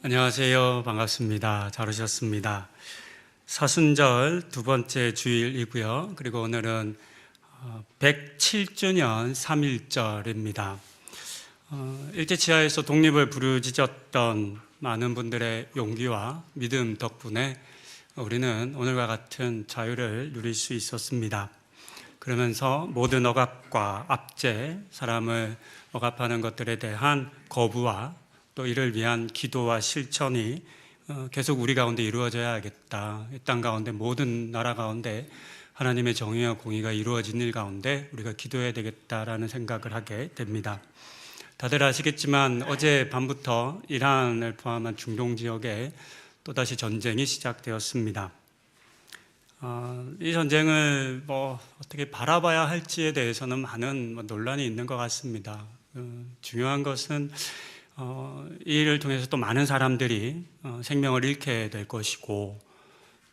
안녕하세요. 반갑습니다. 잘 오셨습니다. 사순절 두 번째 주일이고요. 그리고 오늘은 107주년 3.1절입니다. 일제치하에서 독립을 부르짖었던 많은 분들의 용기와 믿음 덕분에 우리는 오늘과 같은 자유를 누릴 수 있었습니다. 그러면서 모든 억압과 압제, 사람을 억압하는 것들에 대한 거부와 또 이를 위한 기도와 실천이 계속 우리 가운데 이루어져야겠다. 이 땅 가운데 모든 나라 가운데 하나님의 정의와 공의가 이루어진 일 가운데 우리가 기도해야 되겠다라는 생각을 하게 됩니다. 다들 아시겠지만 어제 밤부터 이란을 포함한 중동 지역에 또다시 전쟁이 시작되었습니다. 이 전쟁을 어떻게 바라봐야 할지에 대해서는 많은 논란이 있는 것 같습니다. 중요한 것은 이 일을 통해서 또 많은 사람들이 생명을 잃게 될 것이고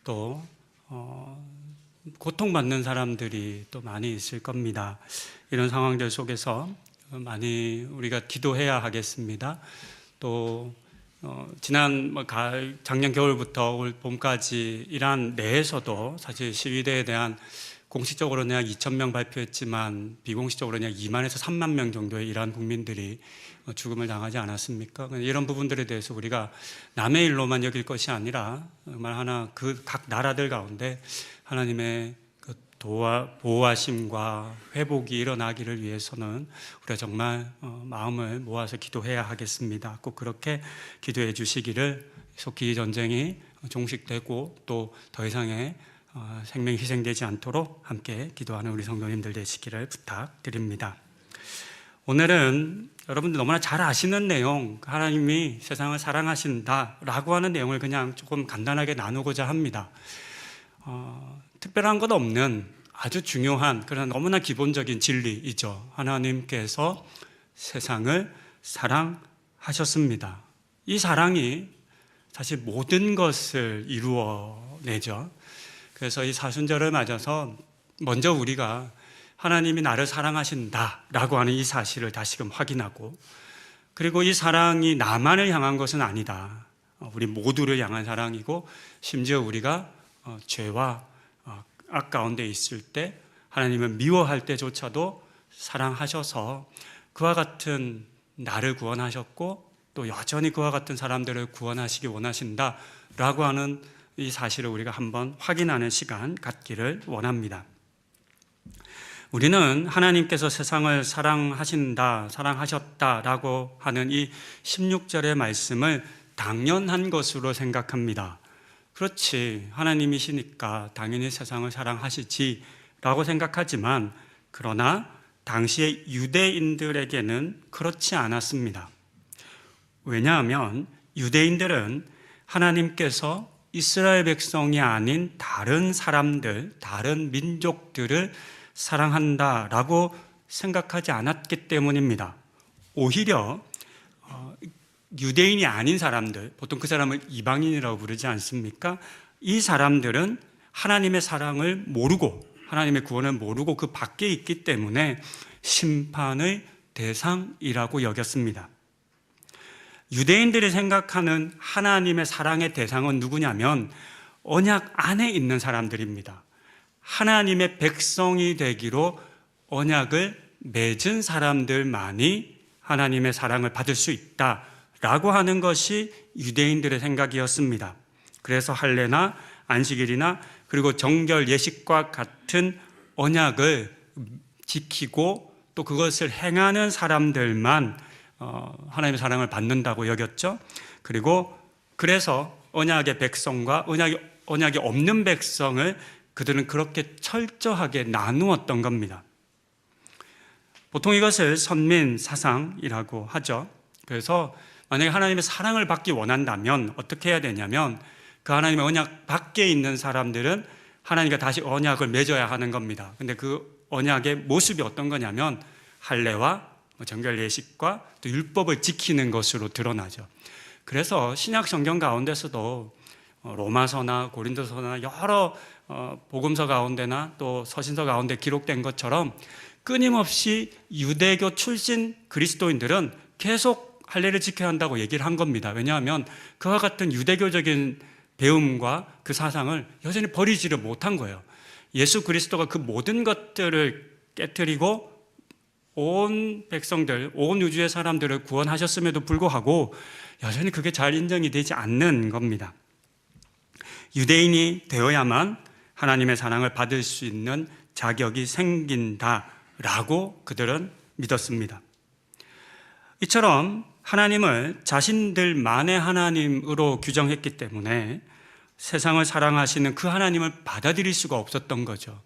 또 고통받는 사람들이 또 많이 있을 겁니다. 이런 상황들 속에서 많이 우리가 기도해야 하겠습니다. 또 지난 작년 겨울부터 올 봄까지 이란 내에서도 사실 시위대에 대한 공식적으로는 약 2,000명 발표했지만 비공식적으로는 약 2만에서 3만 명 정도의 이란 국민들이 죽음을 당하지 않았습니까? 이런 부분들에 대해서 우리가 남의 일로만 여길 것이 아니라 정말 하나 그 각 나라들 가운데 하나님의 그 보호하심과 회복이 일어나기를 위해서는 우리가 정말 마음을 모아서 기도해야 하겠습니다. 꼭 그렇게 기도해 주시기를, 속히 전쟁이 종식되고 또 더 이상의 생명이 희생되지 않도록 함께 기도하는 우리 성도님들 되시기를 부탁드립니다. 오늘은 여러분들 너무나 잘 아시는 내용, 하나님이 세상을 사랑하신다라고 하는 내용을 그냥 조금 간단하게 나누고자 합니다. 특별한 것 없는 아주 중요한 그런 너무나 기본적인 진리이죠. 하나님께서 세상을 사랑하셨습니다. 이 사랑이 사실 모든 것을 이루어내죠. 그래서 이 사순절을 맞아서 먼저 우리가 하나님이 나를 사랑하신다라고 하는 이 사실을 다시금 확인하고, 그리고 이 사랑이 나만을 향한 것은 아니다. 우리 모두를 향한 사랑이고, 심지어 우리가 죄와 악 가운데 있을 때 하나님을 미워할 때조차도 사랑하셔서 그와 같은 나를 구원하셨고 또 여전히 그와 같은 사람들을 구원하시기 원하신다라고 하는 이 사실을 우리가 한번 확인하는 시간 갖기를 원합니다. 우리는 하나님께서 세상을 사랑하셨다라고 하는 이 16절의 말씀을 당연한 것으로 생각합니다. 그렇지, 하나님이시니까 당연히 세상을 사랑하시지라고 생각하지만, 그러나 당시의 유대인들에게는 그렇지 않았습니다. 왜냐하면 유대인들은 하나님께서 이스라엘 백성이 아닌 다른 사람들, 다른 민족들을 사랑한다라고 생각하지 않았기 때문입니다. 오히려 유대인이 아닌 사람들, 보통 그 사람을 이방인이라고 부르지 않습니까? 이 사람들은 하나님의 사랑을 모르고 하나님의 구원을 모르고 그 밖에 있기 때문에 심판의 대상이라고 여겼습니다. 유대인들이 생각하는 하나님의 사랑의 대상은 누구냐면 언약 안에 있는 사람들입니다. 하나님의 백성이 되기로 언약을 맺은 사람들만이 하나님의 사랑을 받을 수 있다라고 하는 것이 유대인들의 생각이었습니다. 그래서 할례나 안식일이나 그리고 정결 예식과 같은 언약을 지키고 또 그것을 행하는 사람들만 하나님의 사랑을 받는다고 여겼죠. 그리고 그래서 언약의 백성과 언약이 없는 백성을 그들은 그렇게 철저하게 나누었던 겁니다. 보통 이것을 선민사상이라고 하죠. 그래서 만약에 하나님의 사랑을 받기 원한다면 어떻게 해야 되냐면 그 하나님의 언약 밖에 있는 사람들은 하나님과 다시 언약을 맺어야 하는 겁니다. 근데 그 언약의 모습이 어떤 거냐면 할례와 정결 예식과 또 율법을 지키는 것으로 드러나죠. 그래서 신약 성경 가운데서도 로마서나 고린도서나 여러 복음서 가운데나 또 서신서 가운데 기록된 것처럼 끊임없이 유대교 출신 그리스도인들은 계속 할례를 지켜야 한다고 얘기를 한 겁니다. 왜냐하면 그와 같은 유대교적인 배움과 그 사상을 여전히 버리지를 못한 거예요. 예수 그리스도가 그 모든 것들을 깨뜨리고 온 백성들, 온 우주의 사람들을 구원하셨음에도 불구하고 여전히 그게 잘 인정이 되지 않는 겁니다. 유대인이 되어야만 하나님의 사랑을 받을 수 있는 자격이 생긴다라고 그들은 믿었습니다. 이처럼 하나님을 자신들만의 하나님으로 규정했기 때문에 세상을 사랑하시는 그 하나님을 받아들일 수가 없었던 거죠.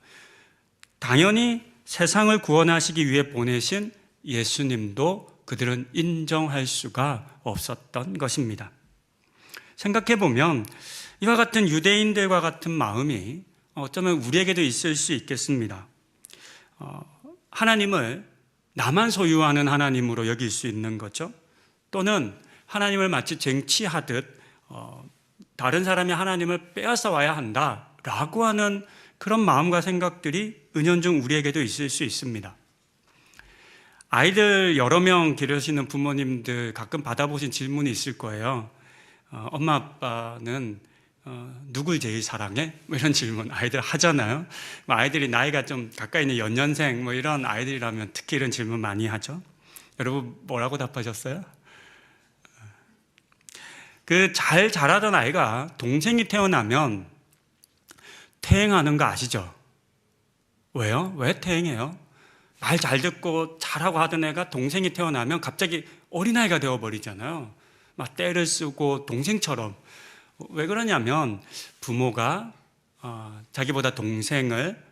당연히 세상을 구원하시기 위해 보내신 예수님도 그들은 인정할 수가 없었던 것입니다. 생각해보면 이와 같은 유대인들과 같은 마음이 어쩌면 우리에게도 있을 수 있겠습니다. 하나님을 나만 소유하는 하나님으로 여길 수 있는 거죠. 또는 하나님을 마치 쟁취하듯 다른 사람이 하나님을 빼앗아 와야 한다라고 하는 그런 마음과 생각들이 은연중 우리에게도 있을 수 있습니다. 아이들 여러 명 기르시는 부모님들 가끔 받아보신 질문이 있을 거예요. 엄마 아빠는 누굴 제일 사랑해? 뭐 이런 질문 아이들 하잖아요. 아이들이 나이가 좀 가까이 있는 연년생 뭐 이런 아이들이라면 특히 이런 질문 많이 하죠. 여러분 뭐라고 답하셨어요? 그 잘 자라던 아이가 동생이 태어나면 퇴행하는 거 아시죠? 왜요? 왜 퇴행해요? 말 잘 듣고 잘하고 하던 애가 동생이 태어나면 갑자기 어린아이가 되어버리잖아요. 막 떼를 쓰고 동생처럼. 왜 그러냐면 부모가 자기보다 동생을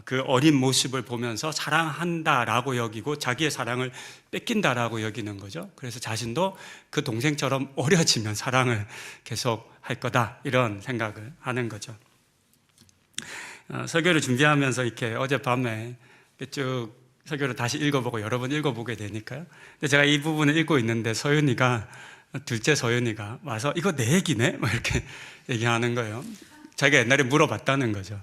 그 어린 모습을 보면서 사랑한다라고 여기고 자기의 사랑을 뺏긴다라고 여기는 거죠. 그래서 자신도 그 동생처럼 어려지면 사랑을 계속 할 거다 이런 생각을 하는 거죠. 설교를 준비하면서 이렇게 어젯밤에 쭉 설교를 다시 읽어보고 여러 번 읽어보게 되니까요. 근데 제가 이 부분을 읽고 있는데 둘째 서윤이가 와서 이거 내 얘기네? 막 이렇게 얘기하는 거예요. 자기가 옛날에 물어봤다는 거죠.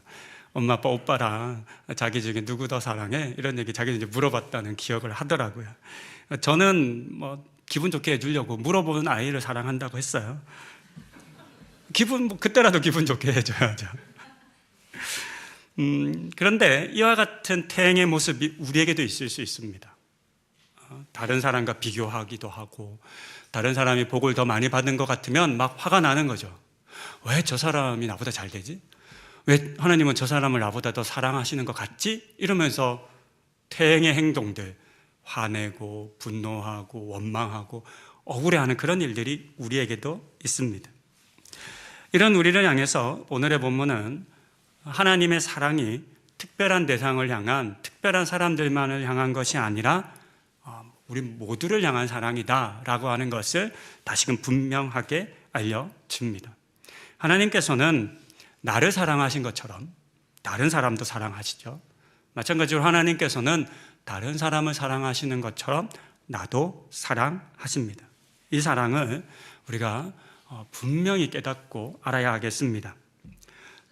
엄마, 아빠, 오빠랑 자기 중에 누구 더 사랑해? 이런 얘기 자기는 이제 물어봤다는 기억을 하더라고요. 저는 뭐 기분 좋게 해주려고 물어보는 아이를 사랑한다고 했어요. 그때라도 기분 좋게 해줘야죠. 그런데 이와 같은 태행의 모습이 우리에게도 있을 수 있습니다. 다른 사람과 비교하기도 하고 다른 사람이 복을 더 많이 받은 것 같으면 막 화가 나는 거죠. 왜 저 사람이 나보다 잘 되지? 왜 하나님은 저 사람을 나보다 더 사랑하시는 것 같지? 이러면서 태행의 행동들, 화내고 분노하고 원망하고 억울해하는 그런 일들이 우리에게도 있습니다. 이런 우리를 향해서 오늘의 본문은 하나님의 사랑이 특별한 대상을 향한, 특별한 사람들만을 향한 것이 아니라 우리 모두를 향한 사랑이다라고 하는 것을 다시금 분명하게 알려줍니다. 하나님께서는 나를 사랑하신 것처럼 다른 사람도 사랑하시죠. 마찬가지로 하나님께서는 다른 사람을 사랑하시는 것처럼 나도 사랑하십니다. 이 사랑을 우리가 분명히 깨닫고 알아야 하겠습니다.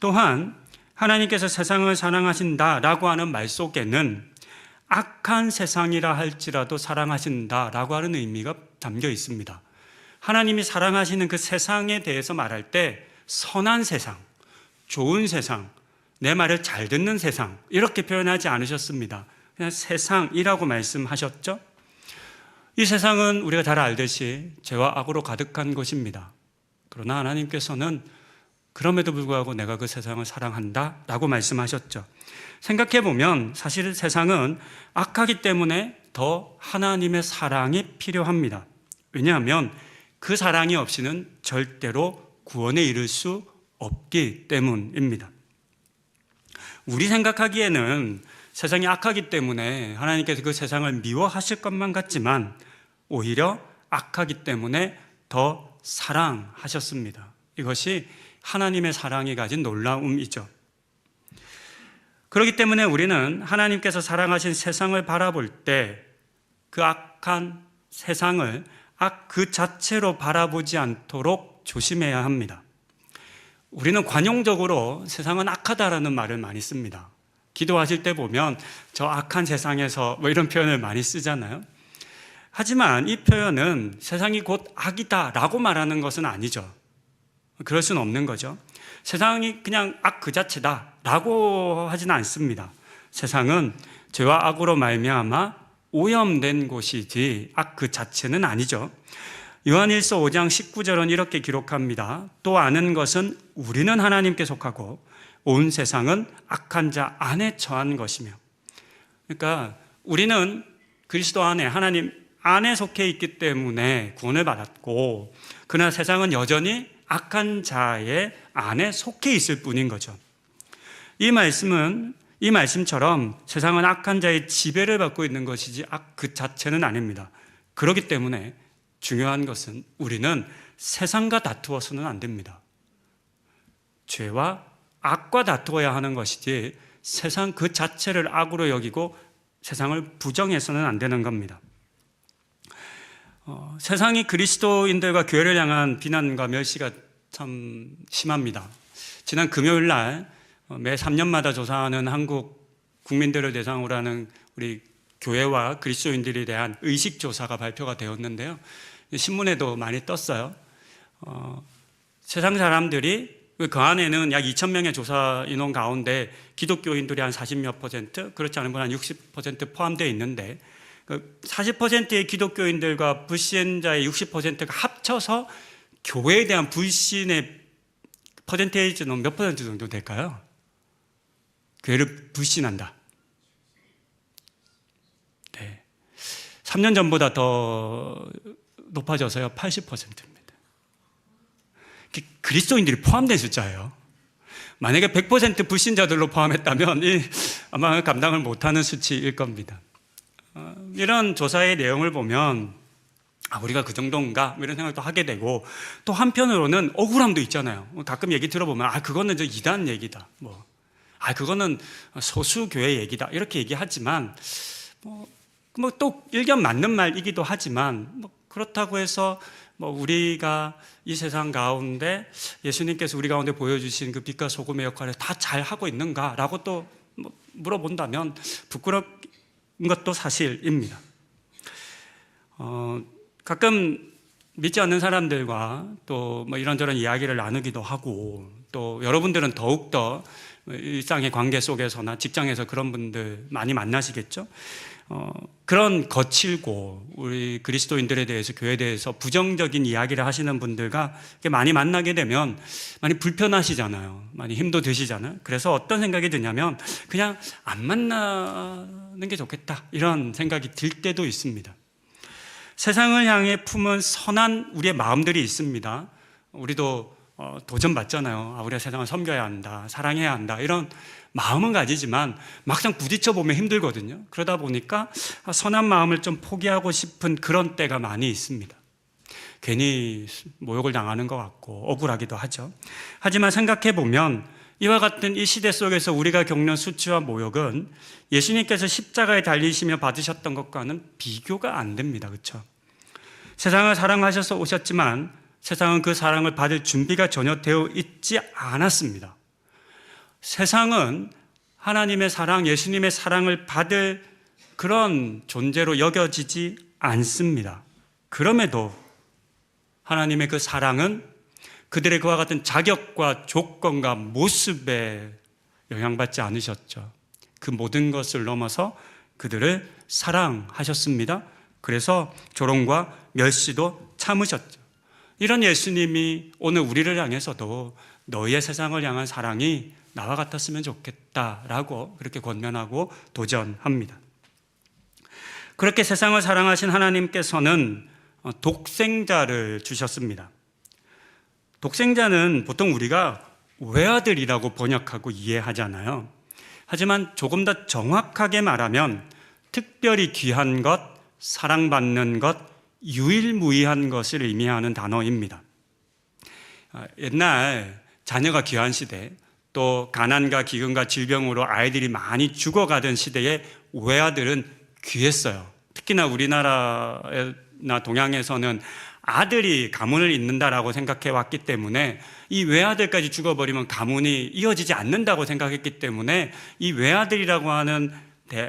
또한 하나님께서 세상을 사랑하신다라고 하는 말 속에는 악한 세상이라 할지라도 사랑하신다라고 하는 의미가 담겨 있습니다. 하나님이 사랑하시는 그 세상에 대해서 말할 때 선한 세상, 좋은 세상, 내 말을 잘 듣는 세상 이렇게 표현하지 않으셨습니다. 그냥 세상이라고 말씀하셨죠. 이 세상은 우리가 잘 알듯이 죄와 악으로 가득한 곳입니다. 그러나 하나님께서는 그럼에도 불구하고 내가 그 세상을 사랑한다 라고 말씀하셨죠. 생각해보면 사실 세상은 악하기 때문에 더 하나님의 사랑이 필요합니다. 왜냐하면 그 사랑이 없이는 절대로 구원에 이를 수 없기 때문입니다. 우리 생각하기에는 세상이 악하기 때문에 하나님께서 그 세상을 미워하실 것만 같지만 오히려 악하기 때문에 더 사랑하셨습니다. 이것이 하나님의 사랑이 가진 놀라움이죠. 그렇기 때문에 우리는 하나님께서 사랑하신 세상을 바라볼 때 그 악한 세상을 악 그 자체로 바라보지 않도록 조심해야 합니다. 우리는 관용적으로 세상은 악하다라는 말을 많이 씁니다. 기도하실 때 보면 저 악한 세상에서 뭐 이런 표현을 많이 쓰잖아요. 하지만 이 표현은 세상이 곧 악이다라고 말하는 것은 아니죠. 그럴 수는 없는 거죠. 세상이 그냥 악 그 자체다라고 하지는 않습니다. 세상은 죄와 악으로 말미암아 오염된 곳이지 악 그 자체는 아니죠. 요한일서 5장 19절은 이렇게 기록합니다. 또 아는 것은 우리는 하나님께 속하고 온 세상은 악한 자 안에 처한 것이며. 그러니까 우리는 그리스도 안에, 하나님 안에 속해 있기 때문에 구원을 받았고, 그러나 세상은 여전히 악한 자의 안에 속해 있을 뿐인 거죠. 이 말씀처럼 세상은 악한 자의 지배를 받고 있는 것이지 악 그 자체는 아닙니다. 그렇기 때문에 중요한 것은 우리는 세상과 다투어서는 안 됩니다. 죄와 악과 다투어야 하는 것이지 세상 그 자체를 악으로 여기고 세상을 부정해서는 안 되는 겁니다. 세상이 그리스도인들과 교회를 향한 비난과 멸시가 참 심합니다. 지난 금요일 날 매 3년마다 조사하는 한국 국민들을 대상으로 하는 우리 교회와 그리스도인들에 대한 의식조사가 발표가 되었는데요. 신문에도 많이 떴어요. 세상 사람들이 그 안에는 약 2,000명의 조사 인원 가운데 기독교인들이 한 40몇 %, 그렇지 않은 분 한 60% 포함되어 있는데 40%의 기독교인들과 불신자의 60%가 합쳐서 교회에 대한 불신의 퍼센테이지는 몇 퍼센트 정도 될까요? 교회를 불신한다. 네. 3년 전보다 더 높아져서요. 80%입니다. 그리스도인들이 포함된 숫자예요. 만약에 100% 불신자들로 포함했다면 아마 감당을 못하는 수치일 겁니다. 이런 조사의 내용을 보면 우리가 그 정도인가 이런 생각도 하게 되고, 또 한편으로는 억울함도 있잖아요. 가끔 얘기 들어보면 그거는 저 이단 얘기다, 그거는 소수교회 얘기다 이렇게 얘기하지만 또 일견 맞는 말이기도 하지만 그렇다고 해서 우리가 이 세상 가운데 예수님께서 우리 가운데 보여주신 그 빛과 소금의 역할을 다 잘하고 있는가라고 또 물어본다면 부끄러운 것도 사실입니다. 가끔 믿지 않는 사람들과 또 이런저런 이야기를 나누기도 하고, 또 여러분들은 더욱더 일상의 관계 속에서나 직장에서 그런 분들 많이 만나시겠죠. 그런 거칠고 우리 그리스도인들에 대해서, 교회에 대해서 부정적인 이야기를 하시는 분들과 많이 만나게 되면 많이 불편하시잖아요. 많이 힘도 드시잖아요. 그래서 어떤 생각이 드냐면 그냥 안 만나는 게 좋겠다 이런 생각이 들 때도 있습니다. 세상을 향해 품은 선한 우리의 마음들이 있습니다. 우리도 도전받잖아요. 우리가 세상을 섬겨야 한다, 사랑해야 한다 이런 마음은 가지지만 막상 부딪혀보면 힘들거든요. 그러다 보니까 선한 마음을 좀 포기하고 싶은 그런 때가 많이 있습니다. 괜히 모욕을 당하는 것 같고 억울하기도 하죠. 하지만 생각해보면 이와 같은 이 시대 속에서 우리가 겪는 수치와 모욕은 예수님께서 십자가에 달리시며 받으셨던 것과는 비교가 안 됩니다. 그렇죠? 세상을 사랑하셔서 오셨지만 세상은 그 사랑을 받을 준비가 전혀 되어 있지 않았습니다. 세상은 하나님의 사랑, 예수님의 사랑을 받을 그런 존재로 여겨지지 않습니다. 그럼에도 하나님의 그 사랑은 그들의 그와 같은 자격과 조건과 모습에 영향받지 않으셨죠. 그 모든 것을 넘어서 그들을 사랑하셨습니다. 그래서 조롱과 멸시도 참으셨죠. 이런 예수님이 오늘 우리를 향해서도 너희의 세상을 향한 사랑이 나와 같았으면 좋겠다라고 그렇게 권면하고 도전합니다. 그렇게 세상을 사랑하신 하나님께서는 독생자를 주셨습니다. 독생자는 보통 우리가 외아들이라고 번역하고 이해하잖아요. 하지만 조금 더 정확하게 말하면 특별히 귀한 것, 사랑받는 것, 유일무이한 것을 의미하는 단어입니다. 옛날 자녀가 귀한 시대, 또 가난과 기근과 질병으로 아이들이 많이 죽어가던 시대에 외아들은 귀했어요. 특히나 우리나라나 동양에서는 아들이 가문을 잇는다라고 생각해 왔기 때문에 이 외아들까지 죽어버리면 가문이 이어지지 않는다고 생각했기 때문에 이 외아들이라고 하는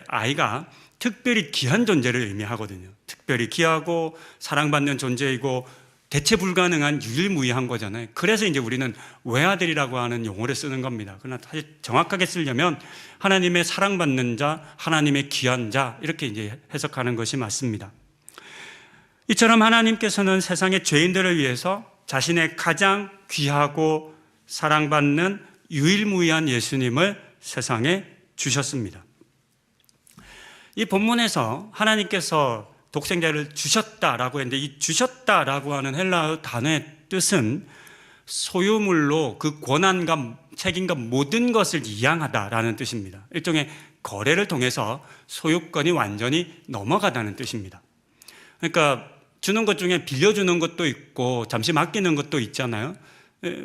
아이가 특별히 귀한 존재를 의미하거든요. 특별히 귀하고 사랑받는 존재이고 대체 불가능한 유일무이한 거잖아요. 그래서 이제 우리는 외아들이라고 하는 용어를 쓰는 겁니다. 그러나 사실 정확하게 쓰려면 하나님의 사랑받는 자, 하나님의 귀한 자 이렇게 이제 해석하는 것이 맞습니다. 이처럼 하나님께서는 세상의 죄인들을 위해서 자신의 가장 귀하고 사랑받는 유일무이한 예수님을 세상에 주셨습니다. 이 본문에서 하나님께서 독생자를 주셨다라고 했는데 이 주셨다라고 하는 헬라어 단어의 뜻은 소유물로 그 권한과 책임과 모든 것을 이양하다라는 뜻입니다. 일종의 거래를 통해서 소유권이 완전히 넘어가다는 뜻입니다. 그러니까 주는 것 중에 빌려주는 것도 있고 잠시 맡기는 것도 있잖아요.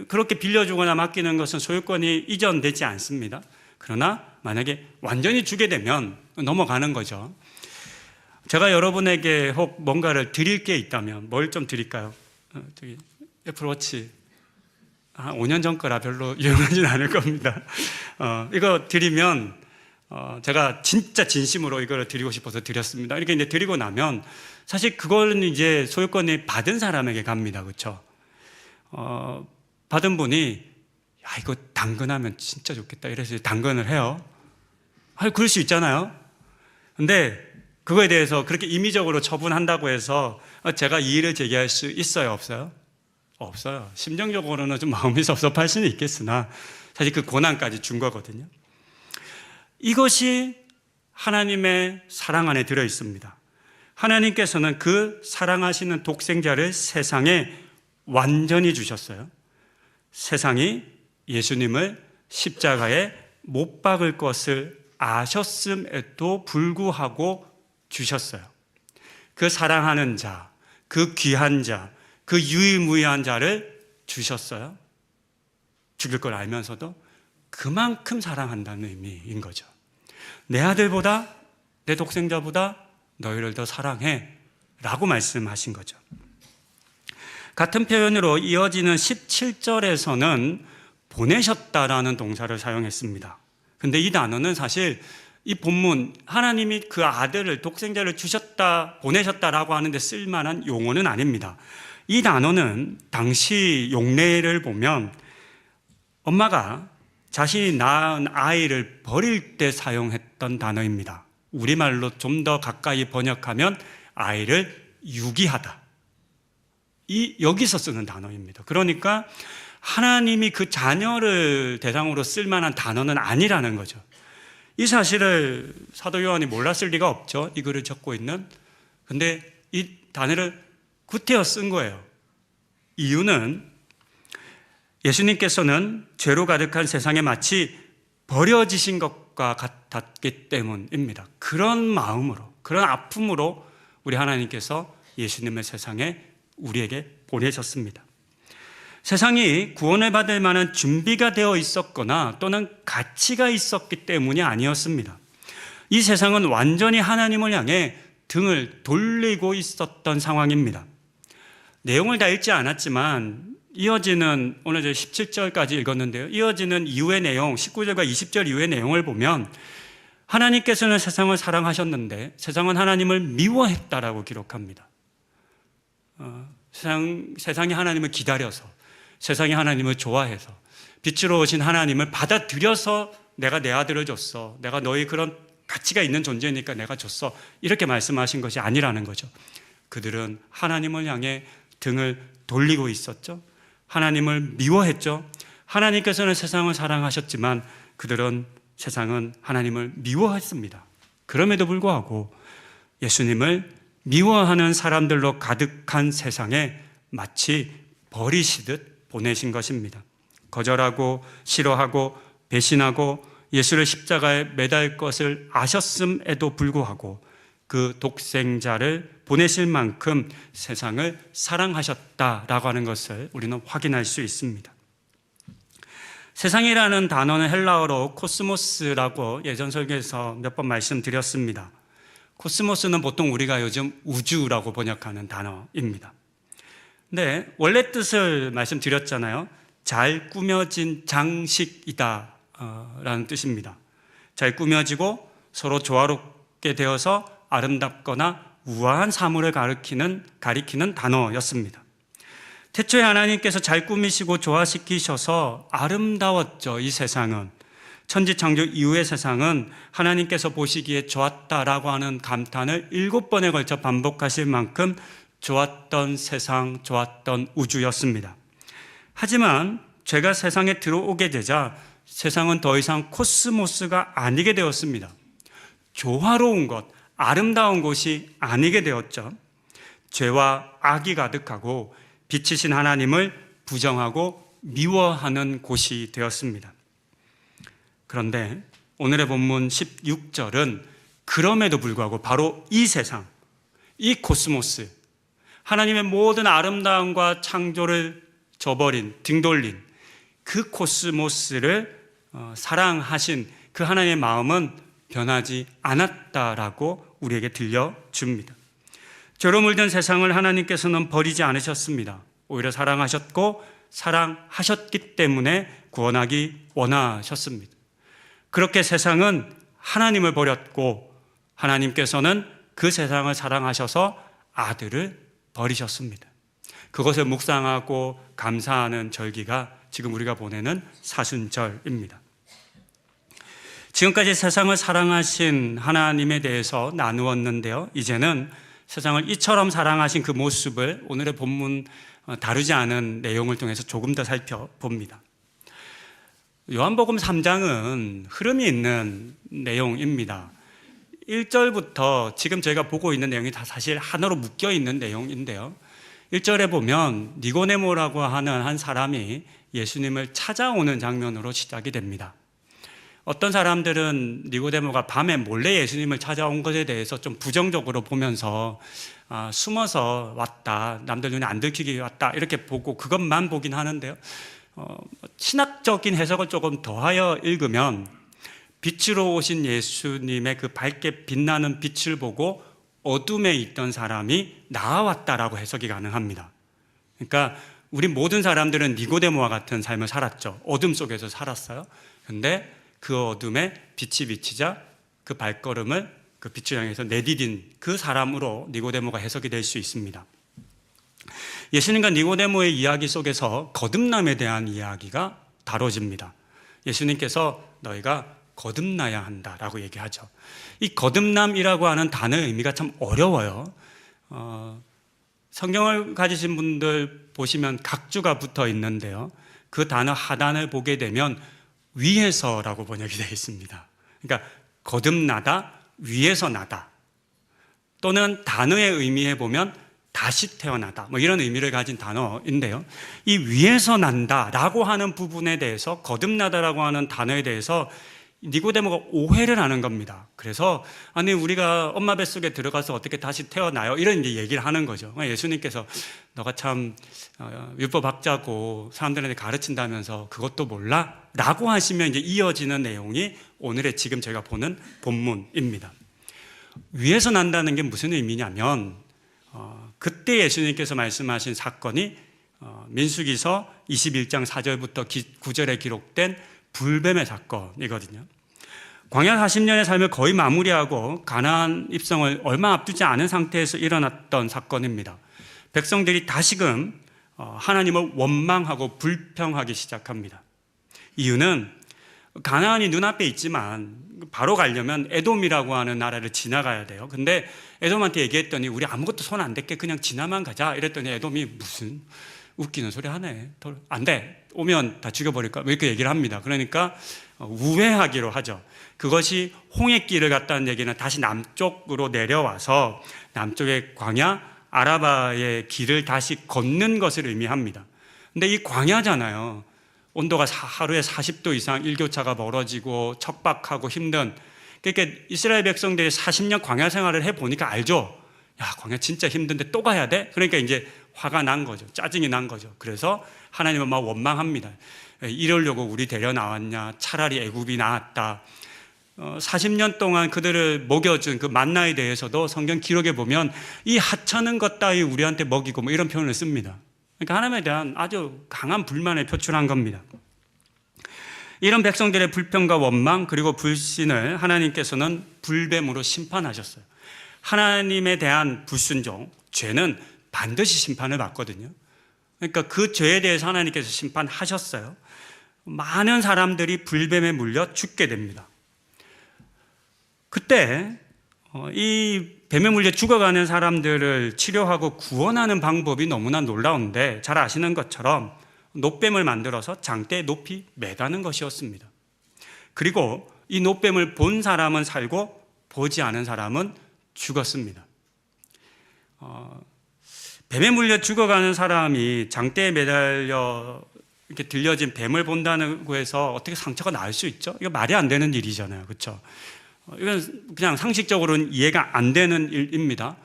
그렇게 빌려주거나 맡기는 것은 소유권이 이전되지 않습니다. 그러나 만약에 완전히 주게 되면 넘어가는 거죠. 제가 여러분에게 혹 뭔가를 드릴 게 있다면 뭘 좀 드릴까요? 저기 애플워치 5년 전 거라 별로 유용하진 않을 겁니다. 이거 드리면 제가 진짜 진심으로 이걸 드리고 싶어서 드렸습니다. 이렇게 이제 드리고 나면 사실 그걸 이제 소유권이 받은 사람에게 갑니다. 그렇죠? 받은 분이 야 이거 당근하면 진짜 좋겠다 이래서 당근을 해요. 그럴 수 있잖아요. 근데 그거에 대해서 그렇게 임의적으로 처분한다고 해서 제가 이의를 제기할 수 있어요? 없어요? 없어요. 심정적으로는 좀 마음이 섭섭할 수는 있겠으나 사실 그 고난까지 준 거거든요. 이것이 하나님의 사랑 안에 들어 있습니다. 하나님께서는 그 사랑하시는 독생자를 세상에 완전히 주셨어요. 세상이 예수님을 십자가에 못 박을 것을 아셨음에도 불구하고 주셨어요. 그 사랑하는 자, 그 귀한 자, 그 유일무이한 자를 주셨어요. 죽일 걸 알면서도 그만큼 사랑한다는 의미인 거죠. 내 아들보다 내 독생자보다 너희를 더 사랑해 라고 말씀하신 거죠. 같은 표현으로 이어지는 17절에서는 보내셨다라는 동사를 사용했습니다. 근데 이 단어는 사실 이 본문 하나님이 그 아들을 독생자를 주셨다 보내셨다라고 하는데 쓸만한 용어는 아닙니다. 이 단어는 당시 용례를 보면 엄마가 자신이 낳은 아이를 버릴 때 사용했던 단어입니다. 우리말로 좀 더 가까이 번역하면 아이를 유기하다. 여기서 쓰는 단어입니다. 그러니까 하나님이 그 자녀를 대상으로 쓸만한 단어는 아니라는 거죠. 이 사실을 사도 요한이 몰랐을 리가 없죠. 이 글을 적고 있는. 근데 이 단어를 구태여 쓴 거예요. 이유는 예수님께서는 죄로 가득한 세상에 마치 버려지신 것과 같았기 때문입니다. 그런 마음으로, 그런 아픔으로 우리 하나님께서 예수님을 세상에 우리에게 보내셨습니다. 세상이 구원을 받을 만한 준비가 되어 있었거나 또는 가치가 있었기 때문이 아니었습니다. 이 세상은 완전히 하나님을 향해 등을 돌리고 있었던 상황입니다. 내용을 다 읽지 않았지만 이어지는 오늘 17절까지 읽었는데요. 이어지는 이후의 내용 19절과 20절 이후의 내용을 보면 하나님께서는 세상을 사랑하셨는데 세상은 하나님을 미워했다라고 기록합니다. 세상이 하나님을 기다려서 세상이 하나님을 좋아해서 빛으로 오신 하나님을 받아들여서 내가 내 아들을 줬어. 내가 너희 그런 가치가 있는 존재니까 내가 줬어. 이렇게 말씀하신 것이 아니라는 거죠. 그들은 하나님을 향해 등을 돌리고 있었죠. 하나님을 미워했죠. 하나님께서는 세상을 사랑하셨지만 세상은 하나님을 미워했습니다. 그럼에도 불구하고 예수님을 미워하는 사람들로 가득한 세상에 마치 버리시듯 보내신 것입니다. 거절하고 싫어하고 배신하고 예수를 십자가에 매달 것을 아셨음에도 불구하고 그 독생자를 보내실 만큼 세상을 사랑하셨다라고 하는 것을 우리는 확인할 수 있습니다. 세상이라는 단어는 헬라어로 코스모스라고 예전 설교에서 몇 번 말씀드렸습니다. 코스모스는 보통 우리가 요즘 우주라고 번역하는 단어입니다. 근데 원래 뜻을 말씀드렸잖아요. 잘 꾸며진 장식이다 라는 뜻입니다. 잘 꾸며지고 서로 조화롭게 되어서 아름답거나 우아한 사물을 가리키는 단어였습니다. 태초에 하나님께서 잘 꾸미시고 조화시키셔서 아름다웠죠. 이 세상은. 천지창조 이후의 세상은 하나님께서 보시기에 좋았다라고 하는 감탄을 7번에 걸쳐 반복하실 만큼 좋았던 세상, 좋았던 우주였습니다. 하지만 죄가 세상에 들어오게 되자 세상은 더 이상 코스모스가 아니게 되었습니다. 조화로운 것, 아름다운 곳이 아니게 되었죠. 죄와 악이 가득하고 빛이신 하나님을 부정하고 미워하는 곳이 되었습니다. 그런데 오늘의 본문 16절은 그럼에도 불구하고 바로 이 세상, 이 코스모스, 하나님의 모든 아름다움과 창조를 저버린, 등돌린 그 코스모스를 사랑하신 그 하나님의 마음은 변하지 않았다라고 우리에게 들려줍니다. 죄로 물든 세상을 하나님께서는 버리지 않으셨습니다. 오히려 사랑하셨고 사랑하셨기 때문에 구원하기 원하셨습니다. 그렇게 세상은 하나님을 버렸고 하나님께서는 그 세상을 사랑하셔서 아들을 버리셨습니다. 그것을 묵상하고 감사하는 절기가 지금 우리가 보내는 사순절입니다. 지금까지 세상을 사랑하신 하나님에 대해서 나누었는데요. 이제는 세상을 이처럼 사랑하신 그 모습을 오늘의 본문 다루지 않은 내용을 통해서 조금 더 살펴봅니다. 요한복음 3장은 흐름이 있는 내용입니다. 1절부터 지금 저희가 보고 있는 내용이 다 사실 하나로 묶여 있는 내용인데요. 1절에 보면 니고데모라고 하는 한 사람이 예수님을 찾아오는 장면으로 시작이 됩니다. 어떤 사람들은 니고데모가 밤에 몰래 예수님을 찾아온 것에 대해서 좀 부정적으로 보면서 숨어서 왔다, 남들 눈에 안 들키게 왔다 이렇게 보고 그것만 보긴 하는데요. 신학적인 해석을 조금 더하여 읽으면 빛으로 오신 예수님의 그 밝게 빛나는 빛을 보고 어둠에 있던 사람이 나아왔다라고 해석이 가능합니다. 그러니까 우리 모든 사람들은 니고데모와 같은 삶을 살았죠. 어둠 속에서 살았어요. 근데 그 어둠에 빛이 비치자 그 발걸음을 그 빛을 향해서 내디딘 그 사람으로 니고데모가 해석이 될 수 있습니다. 예수님과 니고데모의 이야기 속에서 거듭남에 대한 이야기가 다뤄집니다. 예수님께서 너희가 거듭나야 한다라고 얘기하죠. 이 거듭남이라고 하는 단어의 의미가 참 어려워요. 성경을 가지신 분들 보시면 각주가 붙어 있는데요. 그 단어 하단을 보게 되면 위에서라고 번역이 되어 있습니다. 그러니까 거듭나다, 위에서 나다. 또는 단어의 의미에 보면 다시 태어나다, 뭐 이런 의미를 가진 단어인데요. 이 위에서 난다라고 하는 부분에 대해서, 거듭나다라고 하는 단어에 대해서 니고데모가 오해를 하는 겁니다. 그래서 아니 우리가 엄마 뱃속에 들어가서 어떻게 다시 태어나요? 이런 이제 얘기를 하는 거죠. 예수님께서 너가 참 율법학자고 사람들한테 가르친다면서 그것도 몰라? 라고 하시면 이제 이어지는 내용이 오늘의 지금 제가 보는 본문입니다. 위에서 난다는 게 무슨 의미냐면 그때 예수님께서 말씀하신 사건이 민수기서 21장 4절부터 9절에 기록된 불뱀의 사건이거든요. 광야 40년의 삶을 거의 마무리하고 가나안 입성을 얼마 앞두지 않은 상태에서 일어났던 사건입니다. 백성들이 다시금 하나님을 원망하고 불평하기 시작합니다. 이유는 가나안이 눈앞에 있지만 바로 가려면 에돔이라고 하는 나라를 지나가야 돼요. 근데 에돔한테 얘기했더니 우리 아무것도 손 안 댈게 그냥 지나만 가자 이랬더니 에돔이 무슨 웃기는 소리 하네. 안 돼. 오면 다 죽여버릴까? 이렇게 얘기를 합니다. 그러니까 우회하기로 하죠. 그것이 홍해길을 갔다는 얘기는 다시 남쪽으로 내려와서 남쪽의 광야 아라바의 길을 다시 걷는 것을 의미합니다. 근데 이 광야잖아요. 온도가 하루에 40도 이상 일교차가 벌어지고 척박하고 힘든, 그러니까 이스라엘 백성들이 40년 광야 생활을 해보니까 알죠. 야, 광야 진짜 힘든데 또 가야 돼? 그러니까 이제 화가 난 거죠. 짜증이 난 거죠. 그래서 하나님은 막 원망합니다. 이러려고 우리 데려 나왔냐? 차라리 애굽이 나았다. 40년 동안 그들을 먹여준 그 만나에 대해서도 성경 기록에 보면 이 하찮은 것 따위 우리한테 먹이고 뭐 이런 표현을 씁니다. 그러니까 하나님에 대한 아주 강한 불만을 표출한 겁니다. 이런 백성들의 불평과 원망 그리고 불신을 하나님께서는 불뱀으로 심판하셨어요. 하나님에 대한 불순종, 죄는 반드시 심판을 받거든요. 그러니까 그 죄에 대해서 하나님께서 심판하셨어요. 많은 사람들이 불뱀에 물려 죽게 됩니다. 그때 이 뱀에 물려 죽어가는 사람들을 치료하고 구원하는 방법이 너무나 놀라운데, 잘 아시는 것처럼 놋뱀을 만들어서 장대에 높이 매다는 것이었습니다. 그리고 이 놋뱀을 본 사람은 살고 보지 않은 사람은 죽었습니다. 뱀에 물려 죽어가는 사람이 장대에 매달려 이렇게 들려진 뱀을 본다고 해서 어떻게 상처가 나을 수 있죠? 이거 말이 안 되는 일이잖아요. 그렇죠? 이건 그냥 상식적으로는 이해가 안 되는 일입니다.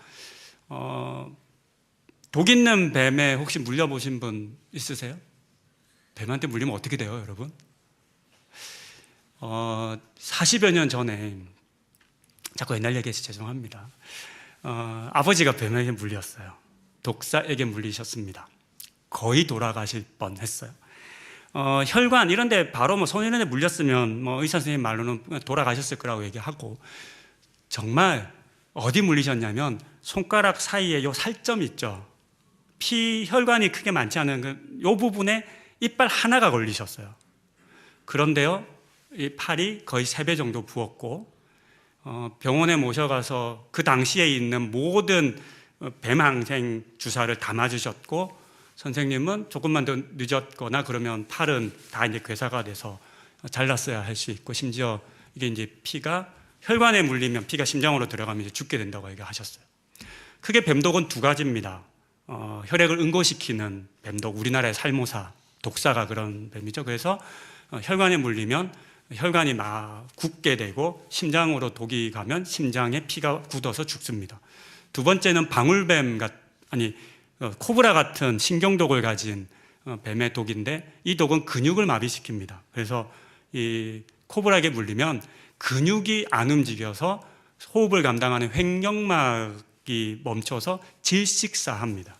독 있는 뱀에 혹시 물려보신 분 있으세요? 뱀한테 물리면 어떻게 돼요, 여러분? 40여 년 전에, 자꾸 옛날 얘기해서 죄송합니다. 아버지가 뱀에게 물렸어요. 독사에게 물리셨습니다. 거의 돌아가실 뻔했어요. 혈관 이런 데 바로 뭐 손이런데 물렸으면 뭐 의사 선생님 말로는 돌아가셨을 거라고 얘기하고, 정말 어디 물리셨냐면 손가락 사이에 요 살점 있죠. 혈관이 크게 많지 않은 요 부분에 이빨 하나가 걸리셨어요. 그런데요, 이 팔이 거의 3배 정도 부었고, 병원에 모셔가서 그 당시에 있는 모든 뱀항생 주사를 다 맞으셨고, 선생님은 조금만 더 늦었거나 그러면 팔은 다 이제 괴사가 돼서 잘랐어야 할 수 있고, 심지어 이게 이제 피가 혈관에 물리면 피가 심장으로 들어가면 이제 죽게 된다고 얘기하셨어요. 크게 뱀독은 2가지입니다. 혈액을 응고시키는 뱀독, 우리나라의 살모사, 독사가 그런 뱀이죠. 그래서 혈관에 물리면 혈관이 막 굳게 되고 심장으로 독이 가면 심장에 피가 굳어서 죽습니다. 2번째는 방울뱀 코브라 같은 신경독을 가진 뱀의 독인데, 이 독은 근육을 마비시킵니다. 그래서 이 코브라에게 물리면 근육이 안 움직여서 호흡을 감당하는 횡격막이 멈춰서 질식사합니다.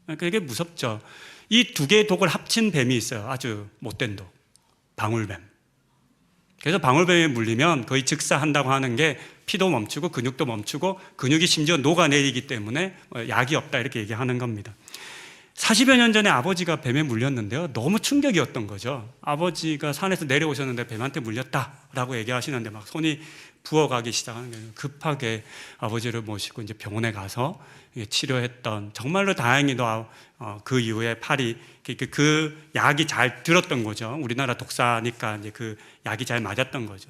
그러니까 이게 무섭죠. 이 2개의 독을 합친 뱀이 있어요. 아주 못된 독, 방울뱀. 그래서 방울뱀에 물리면 거의 즉사한다고 하는 게 피도 멈추고 근육도 멈추고 근육이 심지어 녹아내리기 때문에 약이 없다, 이렇게 얘기하는 겁니다. 40여 년 전에 아버지가 뱀에 물렸는데요, 너무 충격이었던 거죠. 아버지가 산에서 내려오셨는데 뱀한테 물렸다라고 얘기하시는데 막 손이 부어가기 시작하는 거예요. 급하게 아버지를 모시고 이제 병원에 가서 치료했던, 정말로 다행히도 그 이후에 팔이 그 약이 잘 들었던 거죠. 우리나라 독사니까 이제 그 약이 잘 맞았던 거죠.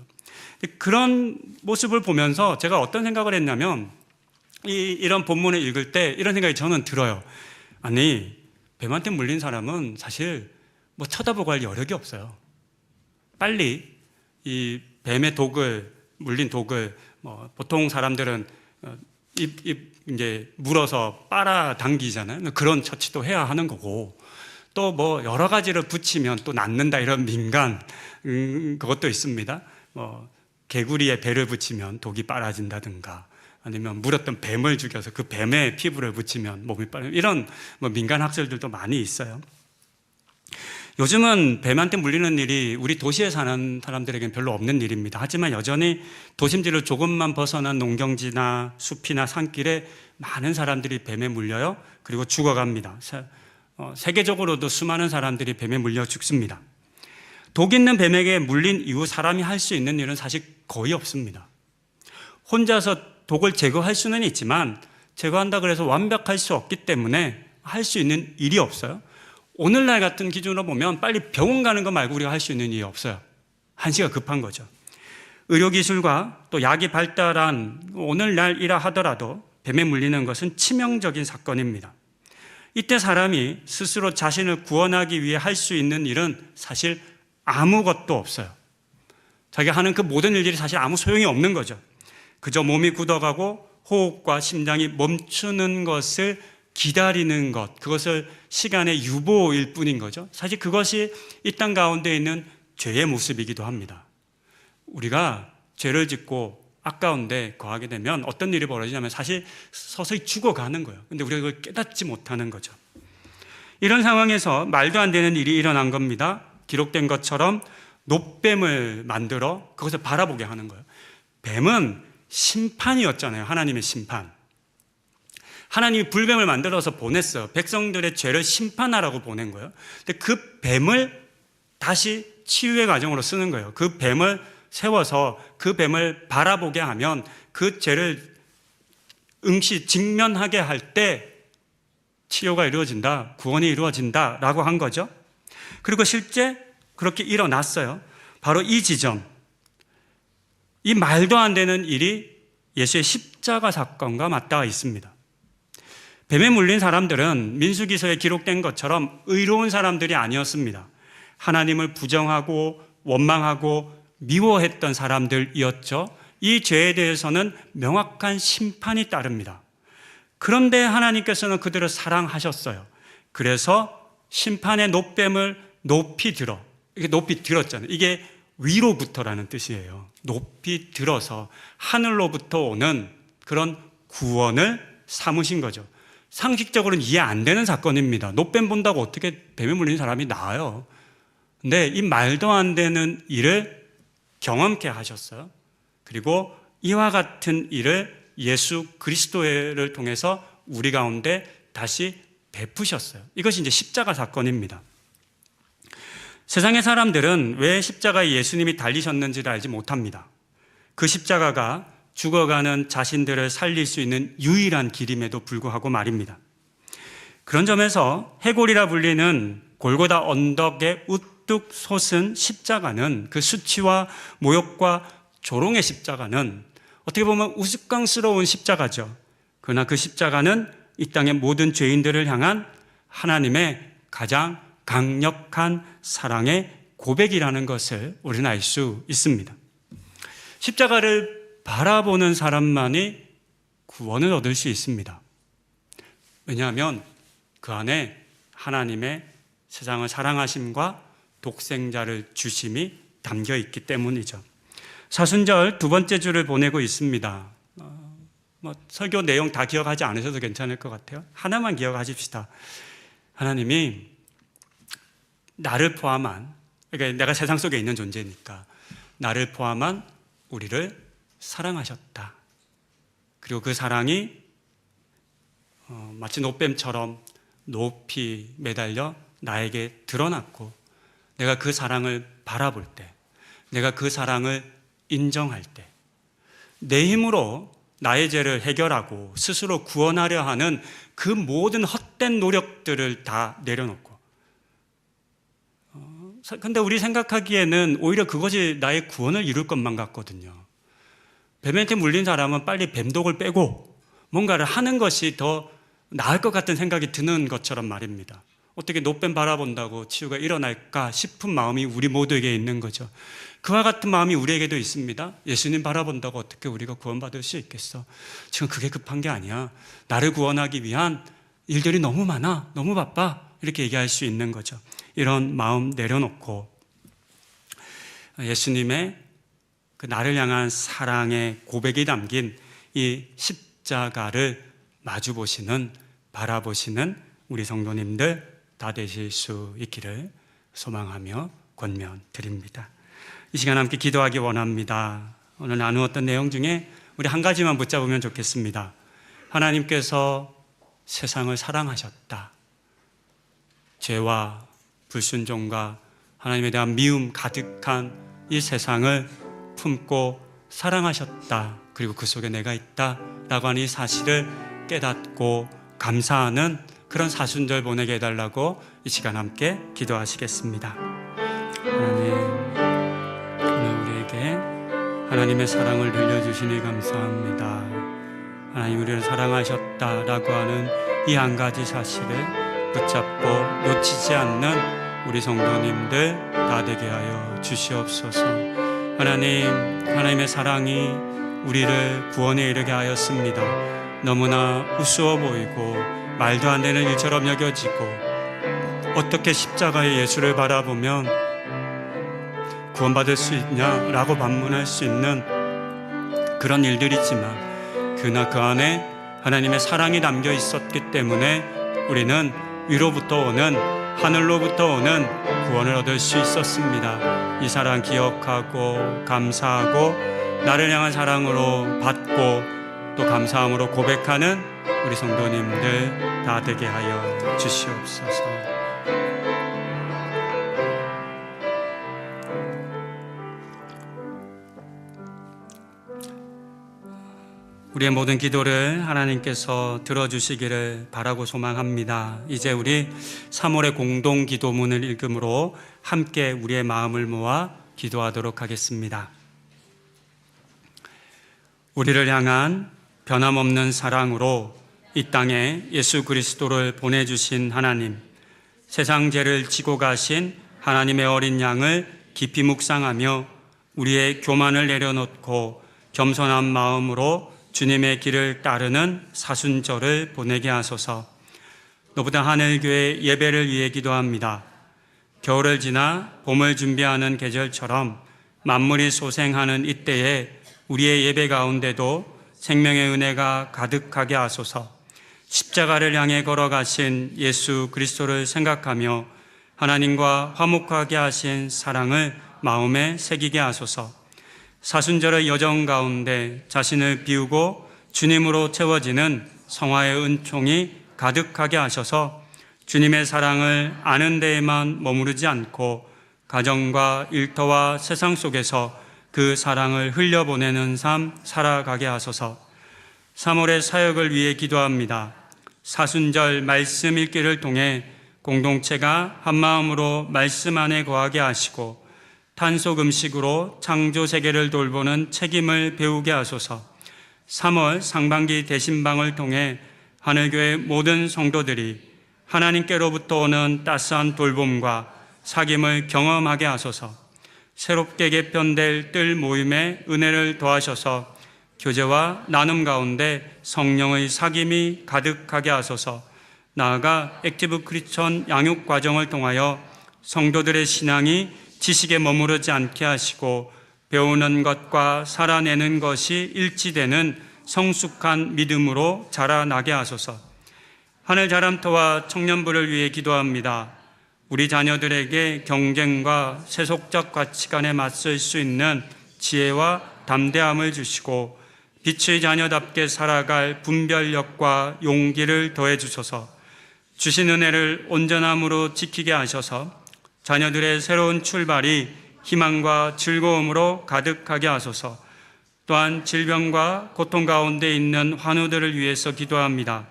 그런 모습을 보면서 제가 어떤 생각을 했냐면, 이런 본문을 읽을 때 이런 생각이 저는 들어요. 아니, 뱀한테 물린 사람은 사실 뭐 쳐다보고 할 여력이 없어요. 빨리 이 뱀의 물린 독을 보통 사람들은 이제 물어서 빨아당기잖아요. 그런 처치도 해야 하는 거고, 또 뭐 여러 가지를 붙이면 또 낫는다, 이런 민간 그것도 있습니다. 개구리에 배를 붙이면 독이 빨아진다든가, 아니면 물었던 뱀을 죽여서 그 뱀에 피부를 붙이면 몸이 빨아진다, 이런 민간 학설들도 많이 있어요. 요즘은 뱀한테 물리는 일이 우리 도시에 사는 사람들에게는 별로 없는 일입니다. 하지만 여전히 도심지를 조금만 벗어난 농경지나 숲이나 산길에 많은 사람들이 뱀에 물려요. 그리고 죽어갑니다. 세계적으로도 수많은 사람들이 뱀에 물려 죽습니다. 독 있는 뱀에게 물린 이후 사람이 할 수 있는 일은 사실 거의 없습니다. 혼자서 독을 제거할 수는 있지만, 제거한다 그래서 완벽할 수 없기 때문에 할 수 있는 일이 없어요. 오늘날 같은 기준으로 보면 빨리 병원 가는 거 말고 우리가 할 수 있는 일이 없어요. 한시가 급한 거죠. 의료기술과 또 약이 발달한 오늘날이라 하더라도 뱀에 물리는 것은 치명적인 사건입니다. 이때 사람이 스스로 자신을 구원하기 위해 할 수 있는 일은 사실 아무것도 없어요. 자기가 하는 그 모든 일들이 사실 아무 소용이 없는 거죠. 그저 몸이 굳어가고 호흡과 심장이 멈추는 것을 기다리는 것, 그것을 시간의 유보일 뿐인 거죠. 사실 그것이 이 땅 가운데 있는 죄의 모습이기도 합니다. 우리가 죄를 짓고 아까운데 거하게 되면 어떤 일이 벌어지냐면 사실 서서히 죽어가는 거예요. 근데 우리가 그걸 깨닫지 못하는 거죠. 이런 상황에서 말도 안 되는 일이 일어난 겁니다. 기록된 것처럼 놋뱀을 만들어 그것을 바라보게 하는 거예요. 뱀은 심판이었잖아요. 하나님의 심판. 하나님이 불뱀을 만들어서 보냈어요. 백성들의 죄를 심판하라고 보낸 거예요. 근데 그 뱀을 다시 치유의 과정으로 쓰는 거예요. 그 뱀을 세워서 그 뱀을 바라보게 하면 그 죄를 직면하게 할 때 치료가 이루어진다, 구원이 이루어진다라고 한 거죠. 그리고 실제 그렇게 일어났어요. 바로 이 지점, 이 말도 안 되는 일이 예수의 십자가 사건과 맞닿아 있습니다. 뱀에 물린 사람들은 민수기서에 기록된 것처럼 의로운 사람들이 아니었습니다. 하나님을 부정하고 원망하고 미워했던 사람들이었죠. 이 죄에 대해서는 명확한 심판이 따릅니다. 그런데 하나님께서는 그들을 사랑하셨어요. 그래서 심판의 노뱀을 높이 들어, 이게 높이 들었잖아요. 이게 위로부터라는 뜻이에요. 높이 들어서 하늘로부터 오는 그런 구원을 삼으신 거죠. 상식적으로는 이해 안 되는 사건입니다. 노뱀 본다고 어떻게 뱀에 물린 사람이 나아요? 근데 이 말도 안 되는 일을 경험케 하셨어요. 그리고 이와 같은 일을 예수 그리스도를 통해서 우리 가운데 다시 베푸셨어요. 이것이 이제 십자가 사건입니다. 세상의 사람들은 왜 십자가에 예수님이 달리셨는지를 알지 못합니다. 그 십자가가 죽어가는 자신들을 살릴 수 있는 유일한 길임에도 불구하고 말입니다. 그런 점에서 해골이라 불리는 골고다 언덕에 우뚝 솟은 십자가는, 그 수치와 모욕과 조롱의 십자가는 어떻게 보면 우스꽝스러운 십자가죠. 그러나 그 십자가는 이 땅의 모든 죄인들을 향한 하나님의 가장 강력한 사랑의 고백이라는 것을 우리는 알 수 있습니다. 십자가를 바라보는 사람만이 구원을 얻을 수 있습니다. 왜냐하면 그 안에 하나님의 세상을 사랑하심과 독생자를 주심이 담겨 있기 때문이죠. 사순절 두 번째 주를 보내고 있습니다. 설교 내용 다 기억하지 않으셔도 괜찮을 것 같아요. 하나만 기억하십시다. 하나님이 나를 포함한, 그러니까 내가 세상 속에 있는 존재니까 나를 포함한 우리를 사랑하셨다. 그리고 그 사랑이 마치 노뱀처럼 높이 매달려 나에게 드러났고, 내가 그 사랑을 바라볼 때, 내가 그 사랑을 인정할 때, 내 힘으로 나의 죄를 해결하고 스스로 구원하려 하는 그 모든 헛된 노력들을 다 내려놓고, 근데 우리 생각하기에는 오히려 그것이 나의 구원을 이룰 것만 같거든요. 뱀한테 물린 사람은 빨리 뱀독을 빼고 뭔가를 하는 것이 더 나을 것 같은 생각이 드는 것처럼 말입니다. 어떻게 노뱀 바라본다고 치유가 일어날까 싶은 마음이 우리 모두에게 있는 거죠. 그와 같은 마음이 우리에게도 있습니다. 예수님 바라본다고 어떻게 우리가 구원받을 수 있겠어? 지금 그게 급한 게 아니야. 나를 구원하기 위한 일들이 너무 많아, 너무 바빠, 이렇게 얘기할 수 있는 거죠. 이런 마음 내려놓고 예수님의 그 나를 향한 사랑의 고백이 담긴 이 십자가를 마주보시는, 바라보시는 우리 성도님들 다 되실 수 있기를 소망하며 권면드립니다. 이 시간 함께 기도하기 원합니다. 오늘 나누었던 내용 중에 우리 한 가지만 붙잡으면 좋겠습니다. 하나님께서 세상을 사랑하셨다. 죄와 불순종과 하나님에 대한 미움 가득한 이 세상을 품고 사랑하셨다. 그리고 그 속에 내가 있다 라고 하는 이 사실을 깨닫고 감사하는 그런 사순절 보내게 해달라고 이 시간 함께 기도하시겠습니다. 하나님, 오늘 우리에게 하나님의 사랑을 들려주시니 감사합니다. 하나님, 우리를 사랑하셨다라고 하는 이 한 가지 사실을 붙잡고 놓치지 않는 우리 성도님들 다 되게 하여 주시옵소서. 하나님, 하나님의 사랑이 우리를 구원에 이르게 하였습니다. 너무나 우스워 보이고 말도 안 되는 일처럼 여겨지고, 어떻게 십자가의 예수를 바라보면 구원받을 수 있냐라고 반문할 수 있는 그런 일들이지만, 그러나 그 안에 하나님의 사랑이 담겨 있었기 때문에 우리는 위로부터 오는, 하늘로부터 오는 구원을 얻을 수 있었습니다. 이 사랑 기억하고 감사하고 나를 향한 사랑으로 받고 또 감사함으로 고백하는 우리 성도님들 다 되게 하여 주시옵소서. 우리의 모든 기도를 하나님께서 들어주시기를 바라고 소망합니다. 이제 우리 3월의 공동 기도문을 읽음으로 함께 우리의 마음을 모아 기도하도록 하겠습니다. 우리를 향한 변함없는 사랑으로 이 땅에 예수 그리스도를 보내주신 하나님, 세상 죄를 지고 가신 하나님의 어린 양을 깊이 묵상하며 우리의 교만을 내려놓고 겸손한 마음으로 주님의 길을 따르는 사순절을 보내게 하소서. 노부다 하늘교회 예배를 위해 기도합니다. 겨울을 지나 봄을 준비하는 계절처럼 만물이 소생하는 이때에 우리의 예배 가운데도 생명의 은혜가 가득하게 하소서. 십자가를 향해 걸어가신 예수 그리스도를 생각하며 하나님과 화목하게 하신 사랑을 마음에 새기게 하소서. 사순절의 여정 가운데 자신을 비우고 주님으로 채워지는 성화의 은총이 가득하게 하셔서 주님의 사랑을 아는 데에만 머무르지 않고 가정과 일터와 세상 속에서 그 사랑을 흘려보내는 삶 살아가게 하소서. 3월의 사역을 위해 기도합니다. 사순절 말씀 읽기를 통해 공동체가 한마음으로 말씀 안에 거하게 하시고 탄속 음식으로 창조 세계를 돌보는 책임을 배우게 하소서. 3월 상반기 대신방을 통해 하늘교회 모든 성도들이 하나님께로부터 오는 따스한 돌봄과 사귐을 경험하게 하소서. 새롭게 개편될 뜰 모임에 은혜를 더하셔서 교제와 나눔 가운데 성령의 사귐이 가득하게 하소서. 나아가 액티브 크리스천 양육 과정을 통하여 성도들의 신앙이 지식에 머무르지 않게 하시고 배우는 것과 살아내는 것이 일치되는 성숙한 믿음으로 자라나게 하소서. 하늘 자람터와 청년부를 위해 기도합니다. 우리 자녀들에게 경쟁과 세속적 가치관에 맞설 수 있는 지혜와 담대함을 주시고 빛의 자녀답게 살아갈 분별력과 용기를 더해 주소서. 주신 은혜를 온전함으로 지키게 하셔서 자녀들의 새로운 출발이 희망과 즐거움으로 가득하게 하소서. 또한 질병과 고통 가운데 있는 환우들을 위해서 기도합니다.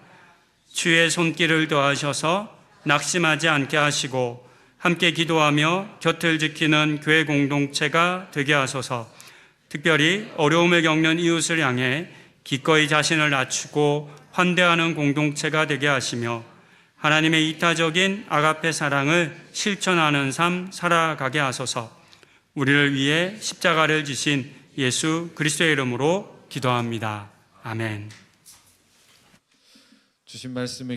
주의 손길을 더하셔서 낙심하지 않게 하시고 함께 기도하며 곁을 지키는 교회 공동체가 되게 하소서. 특별히 어려움을 겪는 이웃을 향해 기꺼이 자신을 낮추고 환대하는 공동체가 되게 하시며 하나님의 이타적인 아가페 사랑을 실천하는 삶 살아가게 하소서. 우리를 위해 십자가를 지신 예수 그리스도의 이름으로 기도합니다. 아멘. 주신 말씀을